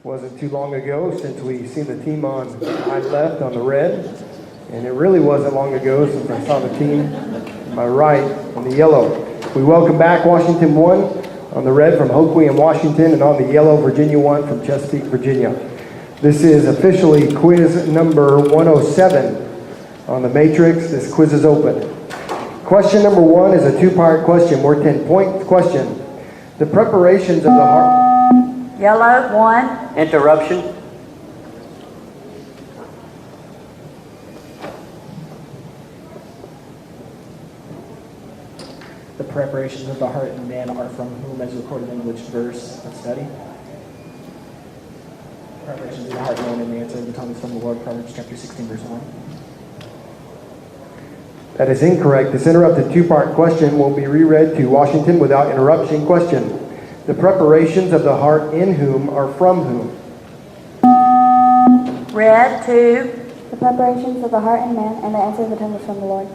Wasn't too long ago since we seen the team on my left on the red, and it really wasn't long ago since I saw the team on my right on the yellow. We welcome back Washington 1 on the red from Hoquiam, Washington, and on the yellow, Virginia 1 from Chesapeake, Virginia. This is officially quiz number 107 on the matrix. This quiz is open. Question number 1 is a two-part question, worth 10 points. Question: the preparations of the heart. Yellow, 1. Interruption. The preparations of the heart and man are from whom, as recorded in which verse of study? Preparations of the heart, man, and the answer of the tongue is from the Lord, Proverbs chapter 16, verse 1. That is incorrect. This interrupted two-part question will be reread to Washington without interruption. Question: the preparations of the heart in whom are from whom? Red, 2. The preparations of the heart and man, and the answer of the tongue is from the Lord.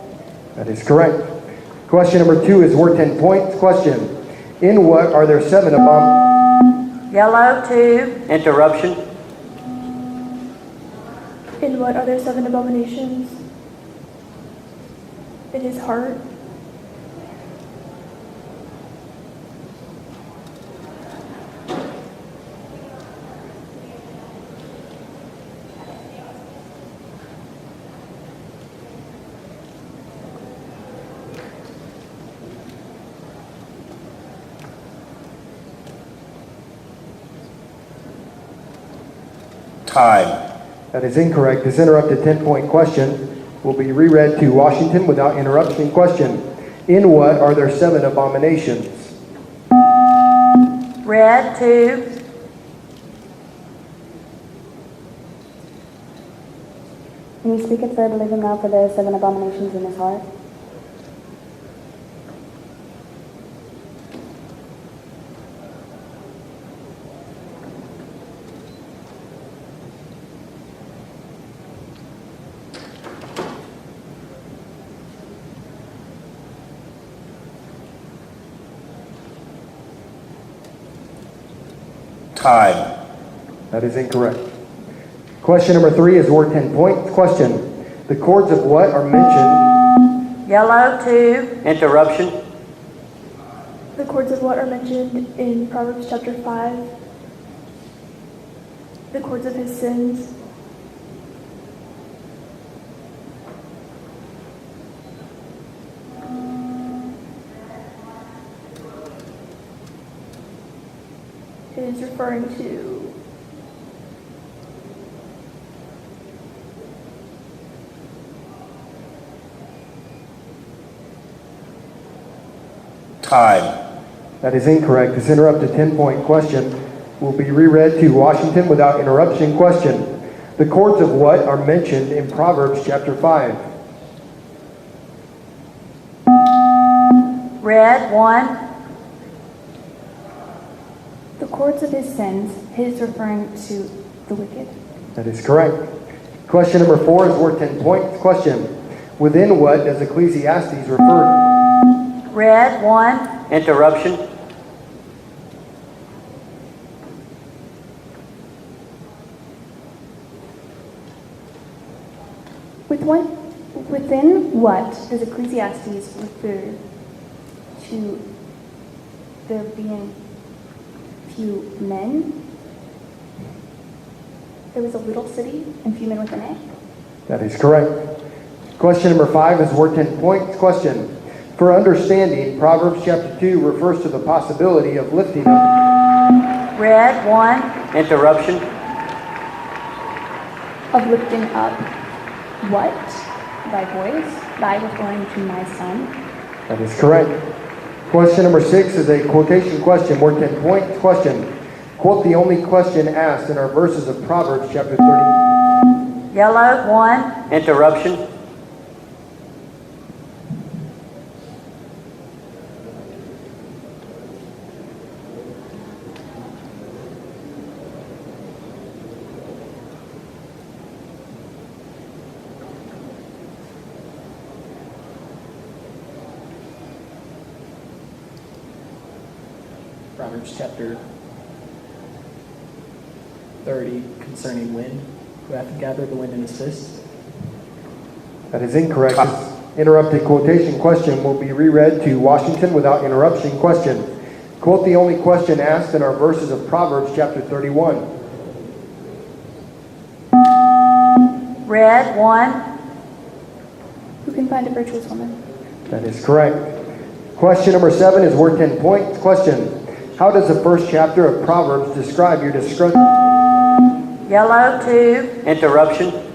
That is correct. Question number 2 is worth 10 points. Question: in what are there 7 abominations? Yellow, 2. Interruption. In what are there 7 abominations? In his heart. Time. That is incorrect. This interrupted 10-point question will be reread to Washington without interruption. Question: in what are there 7 abominations? Red, 2. And he speaketh fair, believe him now, for there are 7 abominations in his heart. Time. That is incorrect. Question number 3 is worth 10 points. Question: the chords of what are mentioned? Yellow, 2. Interruption. The chords of what are mentioned in Proverbs chapter 5. The chords of his sins. It is referring to Time. That is incorrect. This interrupted 10-point question will be reread to Washington without interruption. Question: the chords of what are mentioned in Proverbs chapter 5? Red, 1. the chords of his sins. His referring to the wicked. That is correct. Question number 4 is worth 10 points. Question: within what does Ecclesiastes refer? Red, 1. Interruption. Within what does Ecclesiastes refer to there being few men? There was a little city and few men within it. That is correct. Question number 5 is worth 10 points. Question: for understanding, Proverbs chapter 2 refers to the possibility of lifting up. Red, 1. Interruption. Of lifting up what? Thy voice? Thy referring to my son? That is correct. Question number 6 is a quotation question worth 10 points. Question: quote the only question asked in our verses of Proverbs chapter 30. Yellow, 1. Interruption. Proverbs chapter 30 concerning wind, who hath gathered the wind in his fist. That is incorrect. This interrupted quotation question will be reread to Washington without interruption. Question. Quote the only question asked in our verses of Proverbs chapter 31. Red, 1. Who can find a virtuous woman? That is correct. Question number 7 is worth 10 points. Question. How does the first chapter of Proverbs describe your discretion? Yellow, 2. Interruption.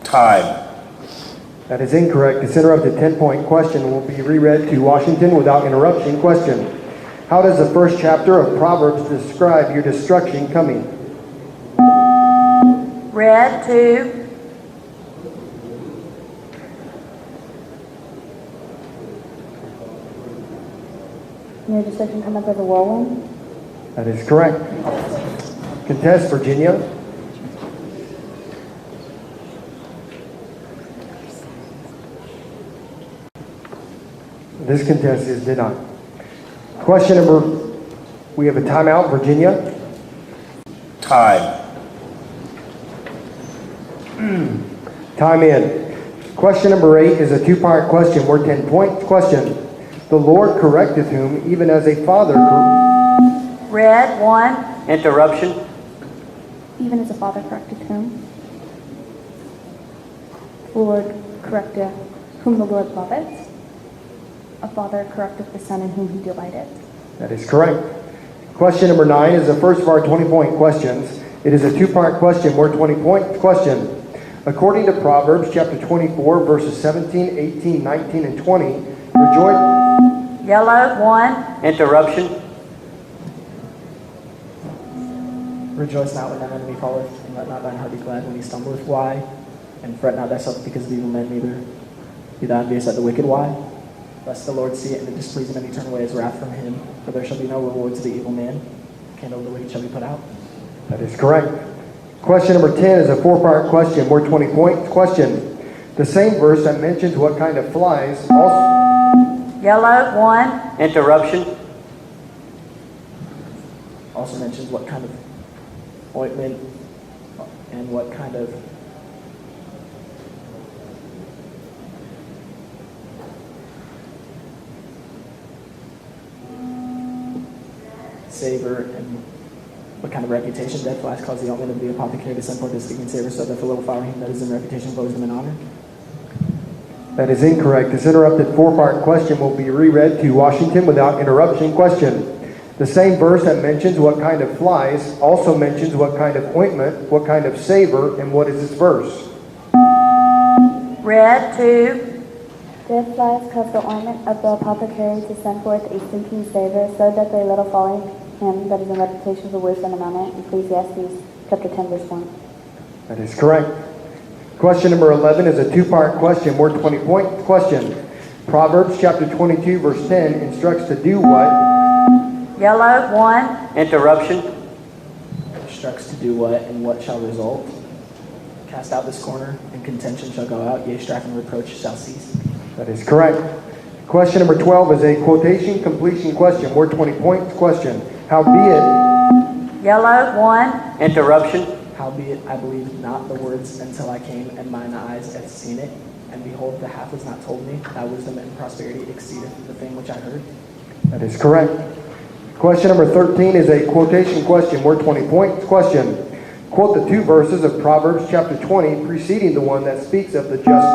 Time. That is incorrect. This interrupted 10-point question will be reread to Washington without interruption. Question. How does the first chapter of Proverbs describe your destruction coming? Red, 2. Your destruction come up as a whirlwind? That is correct. Contest, Virginia. This contest is denied. Question number, we have a timeout, Virginia. Time. Time in. Question number 8 is a two-part question worth 10 points. Question. The Lord correcteth whom, even as a father. Red, 1. Interruption. Even as a father corrected whom? The Lord correcteth whom the Lord loveth. A father correcteth the son in whom he delighteth. That is correct. Question number 9 is the first of our 20-point questions. It is a two-part question worth 20 points. Question. According to Proverbs chapter 24, verses 17, 18, 19, and 20, rejoice. Yellow, 1. Interruption. Rejoice not when thine enemy falleth, and let not thine heart be glad when he stumbleth. Why? And fret not thyself because of evil men, neither be thou envious at the wicked. Why? Lest the Lord see it and displease him, and he turn away his wrath from him. For there shall be no reward to the evil man. Candle of the wicked shall be put out. That is correct. Question number 10 is a four-part question worth 20 points. Question. The same verse that mentions what kind of flies also. Yellow, 1. Interruption. Also mentions what kind of ointment and what kind of savor and what kind of reputation death flies cause the ointment of the apothecary to send forth his stinging savor, so that the little flower that is in reputation blows them in honor. That is incorrect. This interrupted four-part question will be reread to Washington without interruption. Question. The same verse that mentions what kind of flies also mentions what kind of ointment, what kind of savor, and what is this verse? Red, 2. Death flies cause the ointment of the apothecary to send forth a stinking savor, so that they little following him that is in reputation for wisdom and honor. Ecclesiastes chapter 10, verse 1. That is correct. Question number 11 is a two-part question worth 20 points. Question. Proverbs chapter 22, verse 10 instructs to do what? Yellow, 1. Interruption. Instructs to do what and what shall result. Cast out this corner, and contention shall go out, yea, strife and reproach shall cease. That is correct. Question number 12 is a quotation completion question worth 20 points. Question. Howbeit. Yellow, 1. Interruption. Howbeit I believed not the words until I came, and mine eyes have seen it. And behold, the half was not told me. Thy wisdom and prosperity exceedeth the thing which I heard. That is correct. Question number 13 is a quotation question worth 20 points. Question. Quote the two verses of Proverbs chapter 20 preceding the one that speaks of the just.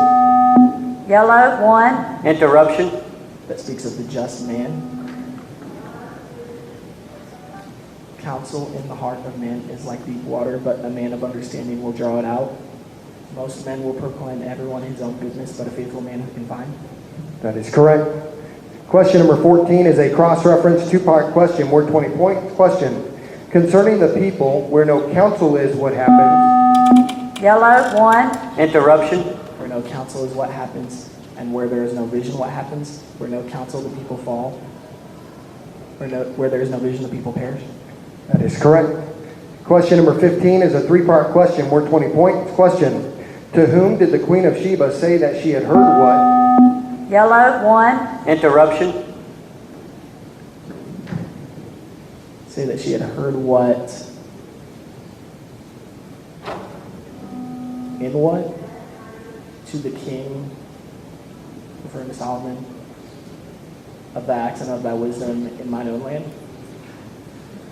Yellow, 1. Interruption. That speaks of the just man. Counsel in the heart of man is like deep water, but a man of understanding will draw it out. Most men will proclaim everyone his own goodness, but a faithful man who can find. That is correct. Question number 14 is a cross-reference two-part question worth 20 points. Question. Concerning the people, where no counsel is, what happens? Yellow, 1. Interruption. Where no counsel is what happens, and where there is no vision, what happens? Where no counsel, the people fall. Where there is no vision, the people perish. That is correct. Question number 15 is a three-part question worth 20 points. Question: to whom did the Queen of Sheba say that she had heard what? Yellow, 1. Interruption. Say that she had heard what? In what? To the king, referring to Solomon, of thy acts and of thy wisdom in mine own land.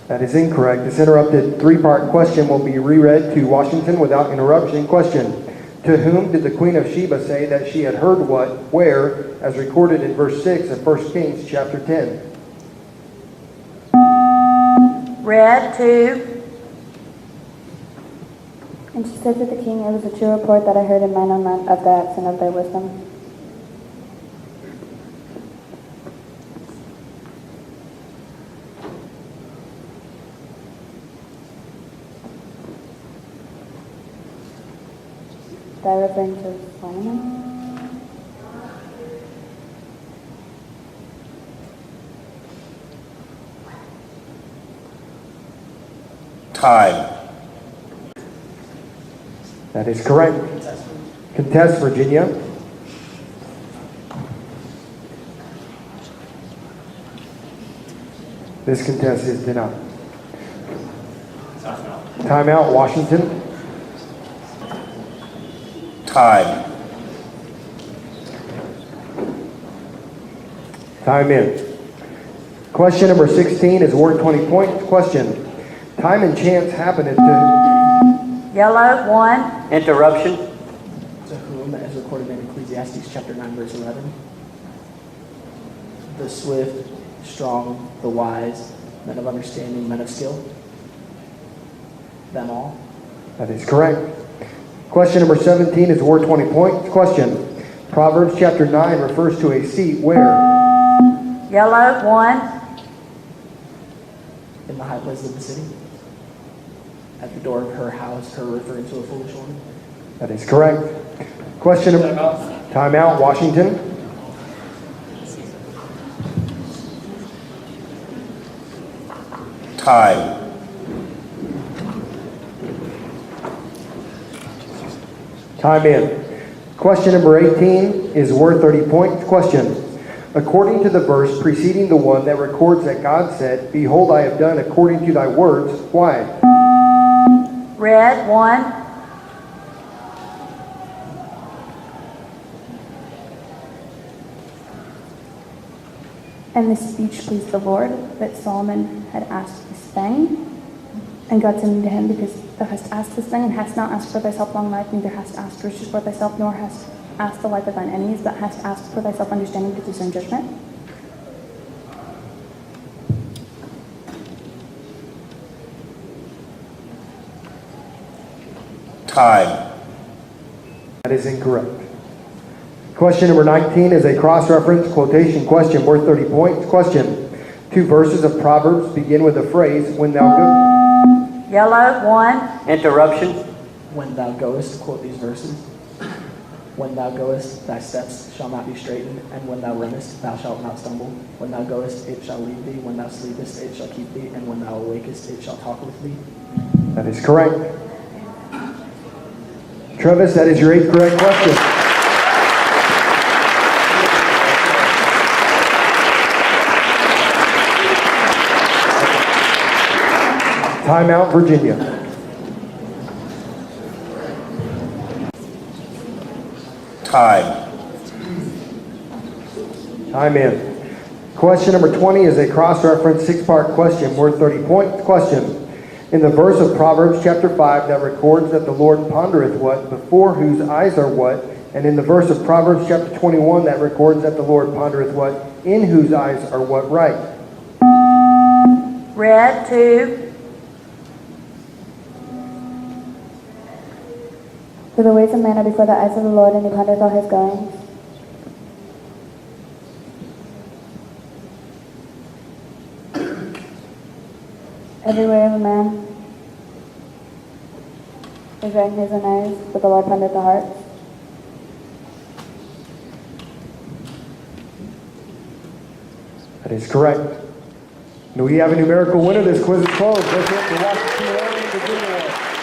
That is incorrect. This interrupted three-part question will be reread to Washington without interruption. Question: to whom did the Queen of Sheba say that she had heard what, where, as recorded in verse 6 of 1 Kings chapter 10? Red, 2. And she said to the king, it was a true report that I heard in mine own land of thy acts and of thy wisdom. Thy referring to Solomon? Time. That is correct. Contest, Virginia. This contest is denied. Timeout, Washington. Time. Time in. Question number 16 is worth 20 points. Question: time and chance happened to... Yellow, 1. Interruption. To whom, as recorded in Ecclesiastes chapter 9, verse 11, the swift, strong, the wise, men of understanding, men of skill, them all. That is correct. Question number 17 is worth 20 points. Question: Proverbs chapter 9 refers to a seat where? Yellow, 1. In the high place of the city, at the door of her house, her referring to a foolish woman. That is correct. Question number... Timeout, Washington. Time. Time in. Question number 18 is worth 30 points. Question: according to the verse preceding the one that records that God said, behold, I have done according to thy words, why? Red, 1. And this speech pleased the Lord, that Solomon had asked this thing. And God said unto him, because thou hast asked this thing, and hast not asked for thyself long life, neither hast asked riches for thyself, nor hast asked the life of thine enemies, but hast asked for thyself understanding to discern judgment. Time. That is incorrect. Question number 19 is a cross-reference quotation question worth 30 points. Question: two verses of Proverbs begin with the phrase, when thou go... Yellow, 1. Interruption. When thou goest, quote these verses. When thou goest, thy steps shall not be straightened, and when thou runnest, thou shalt not stumble. When thou goest, it shall lead thee. When thou sleepest, it shall keep thee. And when thou awakest, it shall talk with thee. That is correct. Travis, that is your 8th correct question. Timeout, Virginia. Time. Time in. Question number 20 is a cross-reference 6-part question worth 30 points. Question: in the verse of Proverbs chapter 5 that records that the Lord pondereth what, before whose eyes are what, and in the verse of Proverbs chapter 21 that records that the Lord pondereth what, in whose eyes are what right? Red, 2. For the ways of man are before the eyes of the Lord, and he pondereth all his goings. Every way of a man is right in his own eyes, but the Lord findeth the heart. That is correct. Do we have a numerical winner? This quiz is closed. Let's hit the Washington Virginia.